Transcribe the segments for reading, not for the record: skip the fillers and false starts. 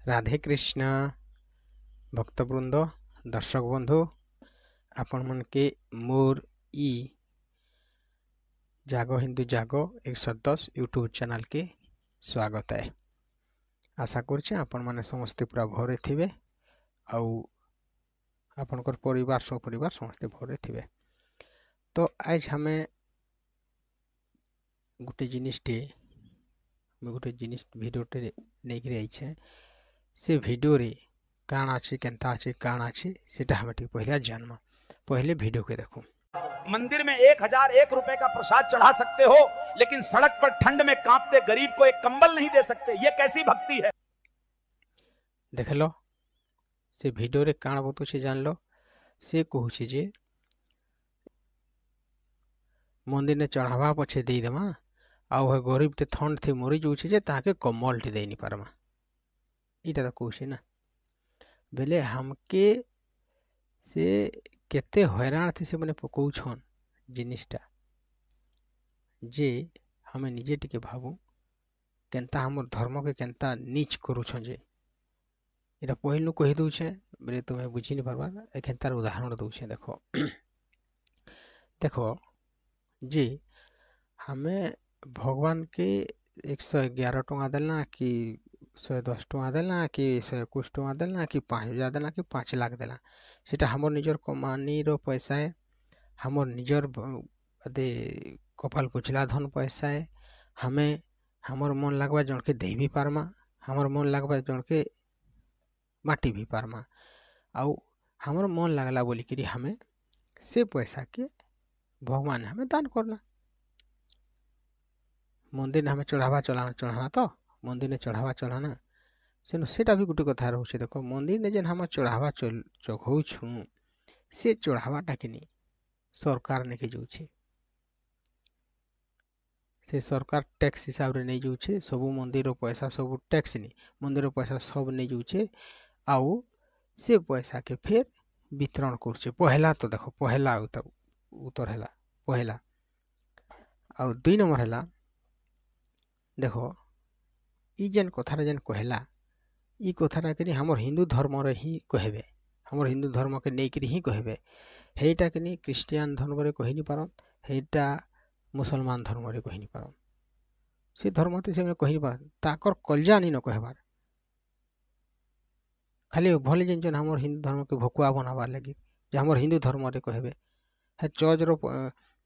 राधे कृष्ण भक्तवृंद दर्शक बंधु आपण मन के मोर ई जागो हिंदू जागो 110 यूट्यूब चैनल के स्वागत है। आशा करछे आपण माने समस्ते पूरा भरे थिबे आउ आपनकर परिवार सह परिवार समस्ते भरे थिबे। तो आज हमें गोटे जिनिसटे भिडियोटे नहीं रही छे से वीडियो रे काना अछि केंता अछि काना अछि सेटा हमें ठीक पहले जानमा। पहले वीडियो के देखो। मंदिर में 1001 रुपए का प्रसाद चढ़ा सकते हो, लेकिन सड़क पर ठंड में कांपते गरीब को एक कंबल नहीं दे सकते। ये कैसी भक्ति है? देख लो से वीडियो रे काना बतु से जान लो। से कहू छी जे मंदिर ने चढ़ावा पछे दे देमा आउ हे गरीब टे ठंड थी मरी जाउछि जे ताके कम्बल टे देनी पारमा। इटा तो कहू ना बेले हमके से केते हैरान थी से मने पकौछन जिनिसटा जे हमें निजे टिके भाबू केंता हमर धर्म के केंता नीच करूछन जे इटा पहिलु कहि दउछे बेले तुम्हें बुझी नहीं पारबा। एखन तार उदाहरण दउछे देखो देखो जे हमें भगवान के 111 टଙ୍କା देला कि 110 टଙ୍କା देला कि 121 टଙ୍କା देला कि 5000 देला कि 5 लाख देला सेटा हमर निजर कमानी रो पैसा है। हमर निजर अदे कपाल पुछला धन पैसा है। हमें हमर मन लगवा जन के दे भी पारमा, हमर मन लगवा जन के माटी भी पारमा आउ हमर मन लगला बोली कि हमें से पैसा के भगवान हमें दान करना। मंदिर हमें चढ़ावा चढ़ाना तो मंदिर ने चढ़ावा चढ़ाना सेनु सेटा भी गुटे कथा रहउछे। देखो मंदिर ने जेन हम चढ़ावा चढ़ौ छु से चढ़ावाटा कि नहीं सरकार ने के जाउछे से सरकार टैक्स हिसाब रे नहीं जाउछे। सब मंदिर रो पैसा सब टैक्स नहीं मंदिर रो पैसा सब नहीं जाउछे आउ से पैसा के फिर वितरण करछे। पहला तो देखो पहला उतर हैला पहला आउ 2 नंबर हैला देखो ई जेन कथारा जेन कहला ई कथारा कि हमर हिंदू धर्म रे ही कहबे, हमर हिंदू धर्म के नहीं करी ही कहबे। हेटा कि नहीं क्रिश्चियन धर्म रे कहि नहीं पारन, हेटा मुसलमान धर्म रे कहि नहीं पारन। से धर्म ते से कहि नहीं पारन ताकर कलजा नहीं न कहबार खाली भले जेन जेन हमर हिंदू धर्म के भकुआ बनाबार लगी जे हमर हिंदू धर्म रे कहबे। हे चर्च रो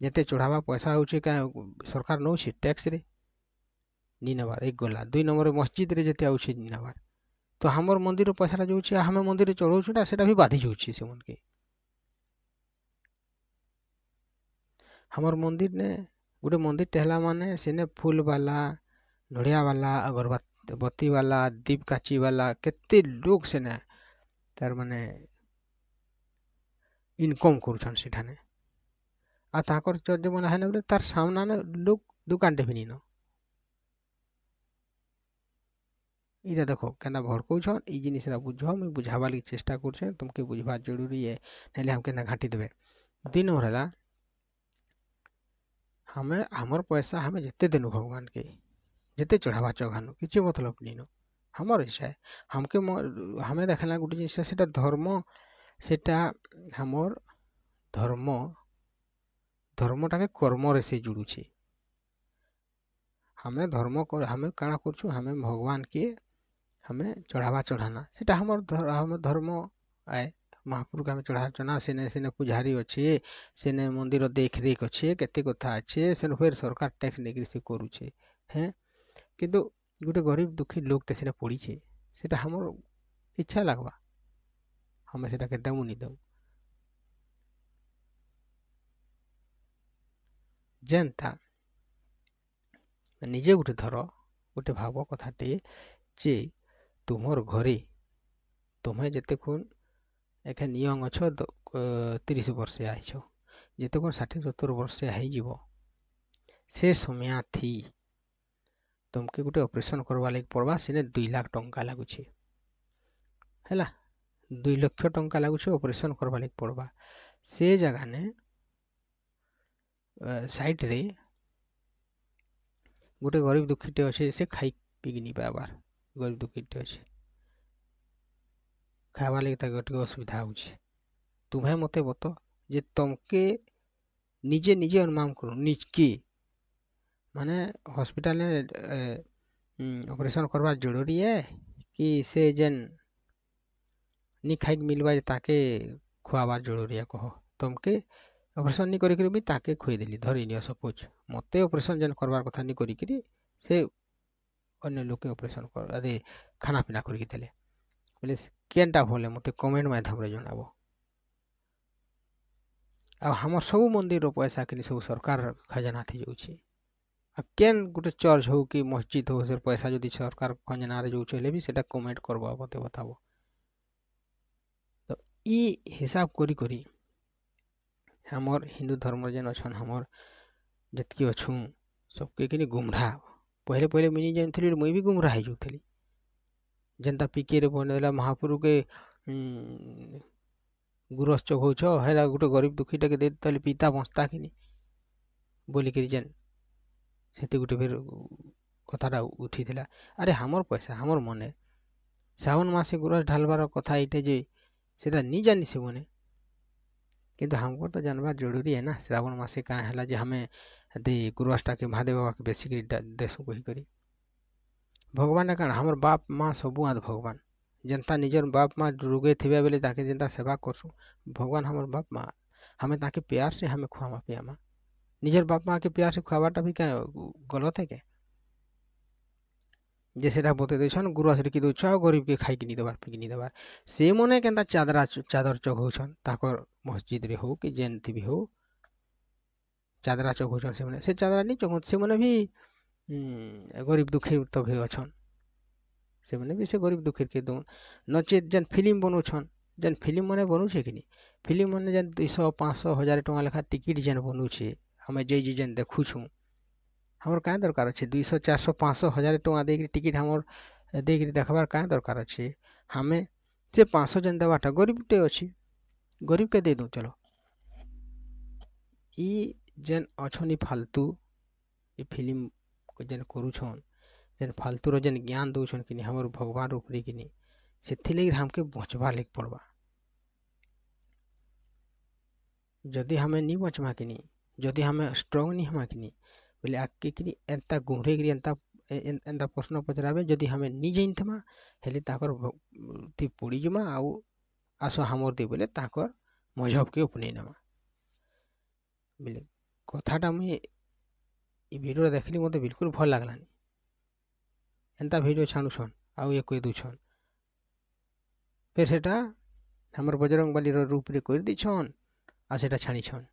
जेते चढ़ावा पैसा होउछे का सरकार नउछे टैक्स रे नी नबार एक गला। 2 नंबर मस्जिद रे जेते आउछे नी नबार तो हमर मंदिर पैसा जाउछे हमें मंदिर चढ़ौछुटा सेटा भी बाधी जाउछे से मन के। हमर मंदिर ने गोटे मंदिर टहला माने सेने फूल वाला नड़िया वाला अगरबत्ती वाला दीप काची वाला केते लोग सेने तार माने इनकम करूछन सेठाने आ ताकर चर्च बना है न तार सामना ने लोग दुकान टे भी नी न। इटा देखो केना भड़कौछन ई जिनिस रा बुझो मैं बुझावा लगी चेष्टा करछे तुमके बुझवा जरूरी है नले हम केना घाटी देबे। 2 नंबर हला हमें हमर पैसा हमें जेते देनु भगवान के जेते चढ़ावा चढ़ानु किछ मतलब नहीं न हमर इच्छा है हमके हमें देखला गुटे जिनिस सेटा धर्म सेटा हमर धर्मटा के कर्म रे से जुड़ुछे। हमें धर्म कर हमें काना करछु हमें भगवान के हमें चढ़ावा चढ़ाना सेटा हमर धर्म आए महापुर के हमें चढ़ा चना सेने सेने पुजारी अच्छे सेने मंदिर देख रेख अच्छे केते कथा अच्छे सेने फिर सरकार टैक्स नेगरी से करूछे हैं किंतु गोटे गरीब दुखी लोग टे सेटा पड़ी छे सेटा हमर इच्छा लगवा हमें सेटा के देमु नहीं देमु जेनता निजे गोटे धर गोटे भाव कथाटे जे तुमर घरे तुम्हें जेते खुन एखे नियंग अच्छो 30 वर्ष आइछ जेते कोन 60-70 वर्ष आई जीवो से समय थी तुमके गोटे ऑपरेशन करवा लगी पड़वा सेने 2 लाख टंका लागुछे हैला 2 लाख टंका लागुछे ऑपरेशन करवा लगी पड़वा से जगह ने साइड रे गोटे गरीब दुखीटे अच्छे से खाई पी नहीं पाबार गरीब दुखीटे अच्छे ଖାଇବା ଲାଗି ତାକେ ଟିକେ ଅସୁବିଧା ହଉଛି। ତୁମେ ମତେ ବତ ଯେ ତମକେ ନିଜେ ନିଜେ ଅନୁମାନ କର ନିଜକେ ମାନେ ହସ୍ପିଟାଲରେ ଅପରେସନ୍ କରବାର ଜରୁରୀ ଏ କି ସେ ଯେନ୍ ନି ଖାଇକି ମିଲବା ଯେ ତାକେ ଖୁଆବାର ଜରୁରୀ ଏ କହ। ତମକେ ଅପରେସନ୍ ନି କରିକିରି ବି ତାକେ ଖୁଇଦେଲି ଧରି ନିଅ ସପୋଜ ମତେ ଅପରେସନ୍ ଯେନ୍ କରବାର କଥା ନି କରିକିରି ସେ ଅନ୍ୟ ଲୋକେ ଅପରେସନ୍ ଆରେ ଖାନା ପିନା କରିକି ଦେଲେ ବୋଲେ କେନ୍ଟା ଭଲେ ମତେ କମେଣ୍ଟ ମାଧ୍ୟମରେ ଜଣାବ। ଆଉ ଆମର ସବୁ ମନ୍ଦିରର ପଇସା କିନି ସବୁ ସରକାର ଖଜାନାଥି ଯାଉଛି। ଆଉ କେନ୍ ଗୋଟେ ଚର୍ଚ୍ଚ ହଉ କି ମସଜିଦ୍ ହଉ ସେ ପଇସା ଯଦି ସରକାର ଖଜାନାରେ ଯାଉଛି ହେଲେ ବି ସେଟା କମେଣ୍ଟ କରବ ମତେ ବତାବ। ତ ଇ ହିସାବ କରି କରି ଆମର ହିନ୍ଦୁ ଧର୍ମରେ ଯେନ୍ ଅଛନ୍ ଆମର ଯେତିକି ଅଛୁଁ ସବକେ କିନି ଗୁମରା ପहिले ପहिले ମୁଇଁ ଜାଣିଥିଲି ମୁଇଁ ବି ଗୁମରା ହେଇଯାଉଥିଲି। ଯେନ୍ତା ପିକେରେ ବନେଇଲା ମହାପୁରୁକେ ଗୁରସ୍ ଚଘଉଛ ହେରା ଗୋଟେ ଗରିବ ଦୁଃଖୀଟାକେ ଦେଇ ତାହେଲେ ପିତା ବଞ୍ଚତା କିନି ବୋଲିକିରି ଯେନ୍ ସେଠି ଗୋଟେ ଫେର କଥାଟା ଉଠିଥିଲା। ଆରେ ଆମର ପଇସା ଆମର ମନେ ଶ୍ରାବଣ ମାସେ ଗୁରସ୍ ଢାଲବାର କଥା ଏଇଟା ଯେ ସେଟା ନି ଜାନି ସେ ମନେ କିନ୍ତୁ हमको तो जानवर जरूरी है ना श्रावण मासे काँ है जे हमें दे गुरसटा के महादेव बाबा के बेसी देशु कही करी भगवान काण हमर बाप माँ सबू आद भगवान जनता निजर बाप माँ रुगे थे बेले ताके जनता सेवा करसु भगवान हमर बाप माँ हमें ताके प्यार से हमें खुआमा पियामा निजर बाप माँ के प्यार से खुआबाटा भी क्या गलत है क्या जे सेटा बते देछन गुरस रिकी दउछ आ गरीब के खाई कि नी देबार पिकी नी देबार से मने केनता चादर चघौछन ताकर मस्जिद रे हो कि जेनथि भी हो चादरा चघौछन से चादरा नी चघौ से मने भी गरीब दुखी तो भी अछन से मने भी से गरीब दुखी के दउन नचे जेन फिल्म बनौछन जेन फिल्म मने बनौछे कि नी फिल्म मने जेन 200 500 1000 टका लेखा टिकट जेन बनौछे हमें जे जेन देखुछु हमर काँ दरकार अच्छे 200 400 500 1000 टका देकर टिकट हमर देकर देखबार काँ दरकार अच्छे हमें से 500 जन देवाटा गरीबटे अच्छी गरीब के दे दूँ चलो ई जेन अछनी फालतू ये फिल्म जेन करूछन जेन फालतूर जेन ज्ञान दौछन कि हमर भगवान उपरे कि से हमके बचवा लग पड़वा जदि हमें नहीं बचवा कि जदि हमें स्ट्रॉन्ग नहीं हमा कि बोले आगे कि एंता गुहरे गिरी एंता प्रश्न पचराबे जदि हमें नहीं जानथमा हेले ताकर ती पड़ी जमा आउ आस हमर दे बोले ताकर मजहब के अपने नमा बोले कथाटा मुई ई वीडियो देखली मते बिल्कुल भल लागलानी एंता वीडियो छाणुछन आउ ये कह दूछन फिर सेटा हमर बजरंग बली रूप रे कर दिछन आ सेटा छाणीछन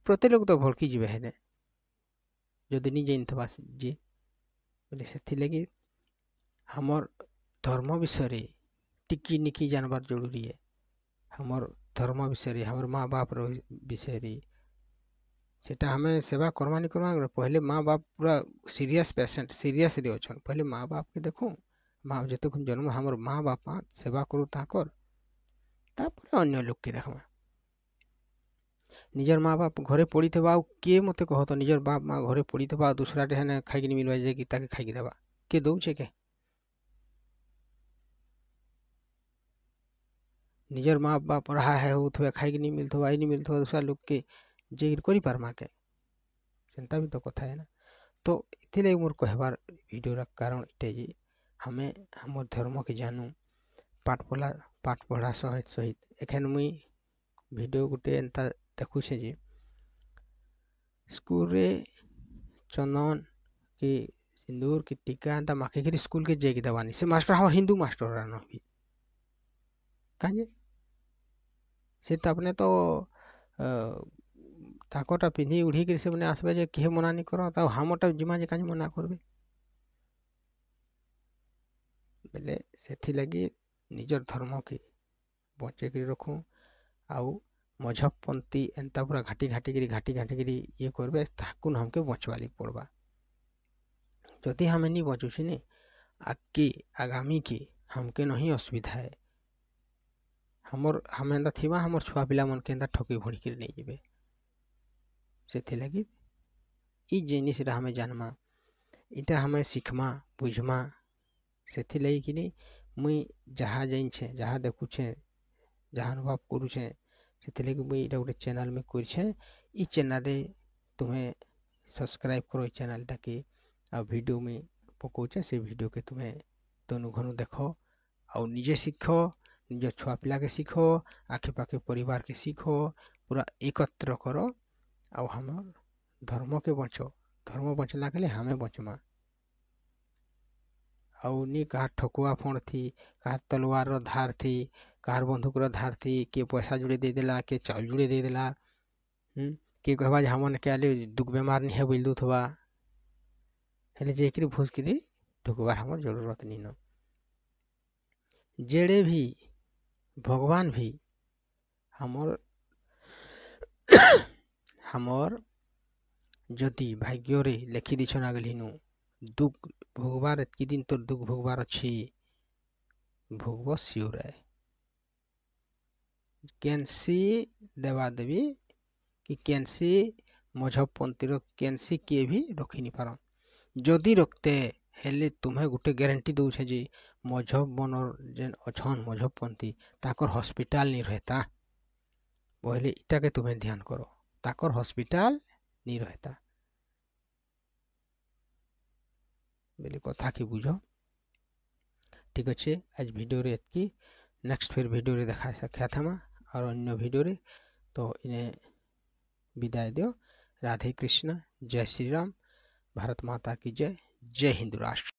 प्रत्येक लोग तो भड़की जीवे हेने जदि नहीं जानथबा जी बोले से लगी हमर धर्म विषय टिकी निकी जानवर जरूरी है हमर धर्म विषय हमर माँ बाप विषय सेटा हमें सेवा करवा नहीं करवा पहले माँ बाप पूरा सीरियस पेशेंट सीरियस रे अछन पहले माँ बाप के देखो माँ जते जन्म हमर माँ बाप सेवा करू ताकर तापर अन्य लोग के देखमा निजर माँ बाप घरे पड़ी थे किए मत कह तो निजर बाप माँ घरे पड़ी थे दूसरा हेने खाई मिलवा जाए कि ताके खाई देवा के दौचे के निजर माँ बाप रहा है हो खाई नहीं मिलता आई नहीं मिलता दूसरा लोग के जे करी पारमा के सेंता भी तो कथा है ना तो इतने मोर कहबार वीडियो कारण इटे जे हमें हमर धर्म के जानू पाठ पढ़ा सहित सहित एखन मुई वीडियो गुटे एंता देखुछे जे स्कूल रे चंदन कि सिंदूर कि टीका एंता माखे फिर स्कूल के जेकी दवानी से मास्टर हमर हिंदू मास्टर रहना भी काजे से तो अपने तो ताकटा पिंधि उड़ी कर से आसबे जे किहे मना नहीं करो तो हमटा जिमा जे काज मना करबे बेले सेथि लगी निजर धर्म के बचे कर रखूँ आउ मजहबपंथी एंता पूरा घाटी घाटी ये करबे ताकुन हमके बचवाली पड़वा जदि हमें नहीं बचुसी ने आगे आगामी के हमके नहीं असुविधा है हमर हमें एंता थीवा हमर छुआ पिला मन के एंता ठकी भड़ी कर नहीं जेबे से लगी ई जिनिस हमें जानमा इटा हमें सीखमा बुझमा से लगी कि मुई जहाँ जाइछे जहाँ देखुछे जहाँ अनुभव करुछे से मुई इटा गोटे चैनल में करछे ई चैनल रे तुम्हें सब्सक्राइब करो ई चैनलटा के आ वीडियो में पकाउछे से वीडियो के तुम्हें तनु घनु देख आ निजे सीख निज छुआ पिला के सीख आखे पाखे परिवार के सीख पूरा एकत्र करो आ हमर धर्म के बचो धर्म बचला के लिए हमें बचमा आउ नी कहा ठकुआ फोड़ थी कहा तलवार धार थी कहार बंदूक धार थी के पैसा जुड़े दे देला के चाउल जुड़े दे देला के कहबा हमन के आले दुख बेमार नहीं है बिल्दू थवा हेले जेकरी भोजकरी ढुकबार हमर जरूरत नहीं न जेड़े भी भगवान भी हमर हमर जदि भाग्य रे लिखि दिछन आगलिनु दुख भोगबार कि दिन तोर दुख भोगबार अछि भोगब सियोर है केनसी देवा देवी कि केनसी मजहबपंथी केनसी किए भी रखी नहीं पार जदि रखते हेले तुम्हें गोटे ग्यारंटी दौचे जे मजहब बनर जेन अछन मजहबपंथी ताकर हॉस्पिटल नहीं रहता पहले इटा के तुम्हें ध्यान करो ताकर हॉस्पिटल नहीं रहता बोले कथा की बुझो ठीक अच्छे आज वीडियो रे एतकी नेक्स्ट फिर वीडियो रे देखा साक्षात हम और अन्य वीडियो रे तो इन्हें विदाई दो राधे कृष्ण जय श्री राम भारत माता की जय जय हिंदू राष्ट्र।